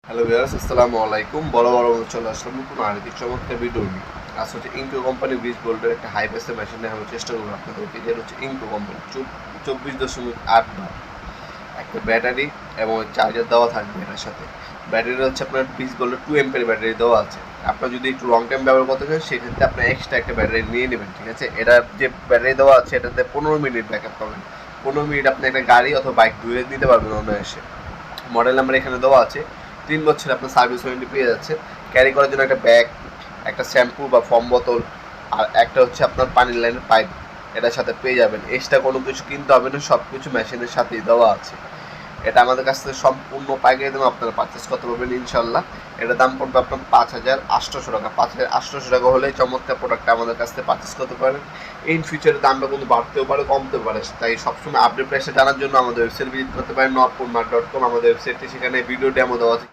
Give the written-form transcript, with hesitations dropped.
Hello viewers, আসসালামু আলাইকুম। বড় চলে আসলাম নতুন আরেকটি চমৎকার ভিডিও নিয়ে। আজ হচ্ছে ইনকো কোম্পানি ব্রিজ বোল্ডের একটা হাই প্রেসের মেশিন দেখানোর চেষ্টা করবো আপনাদেরকে। যেটা হচ্ছে ইনকো কোম্পানি 24.8 বার একটা ব্যাটারি এবং চার্জার দেওয়া থাকবে এটার সাথে। ব্যাটারি হচ্ছে আপনার ব্রিজ বোল্ডের 2 এম্পিয়ার ব্যাটারি দেওয়া আছে। আপনার যদি একটু লং টাইম ব্যবহার করতে চান সেক্ষেত্রে আপনার এক্সট্রা একটা ব্যাটারি নিয়ে নেবেন, ঠিক আছে। এটার যে ব্যাটারি দেওয়া আছে এটাতে 15 মিনিট ব্যাকআপ পাবেন। 15 মিনিট আপনি একটা গাড়ি অথবা বাইক ধুয়ে নিতে পারবেন অনায়াসে। মডেল নাম্বার এখানে দেওয়া আছে। 3 বছর আপনার সার্ভিস ওয়ারেন্টি পেয়ে যাচ্ছে। ক্যারি করার জন্য একটা ব্যাগ, একটা শ্যাম্পু বা ফর্ম বোতল, আর একটা হচ্ছে আপনার পানির লাইনের পাইপ এটার সাথে পেয়ে যাবেন। এক্সট্রা কোনো কিছু কিনতে হবে না, সব কিছু মেশিনের সাথেই দেওয়া আছে। এটা আমাদের কাছ থেকে সম্পূর্ণ পাইকারি দামে আপনারা পারচেস করতে পারবেন ইনশাল্লাহ। এটার দাম পড়বে আপনার 5,800 টাকা। 5,800 টাকা হলে চমৎকার প্রোডাক্টটা আমাদের কাছ থেকে পারচেস করতে পারেন। ইন ফিউচারের দামটা কিন্তু বাড়তেও পারে, কমতেও পারে, তাই সবসময় আপডেট প্রাইসটা জানার জন্য আমাদের ওয়েবসাইট ভিজিট করতে পারেন নবপূর্ণা.com। আমাদের ওয়েবসাইটটি, সেখানে ভিডিও ডেমো দেওয়া আছে।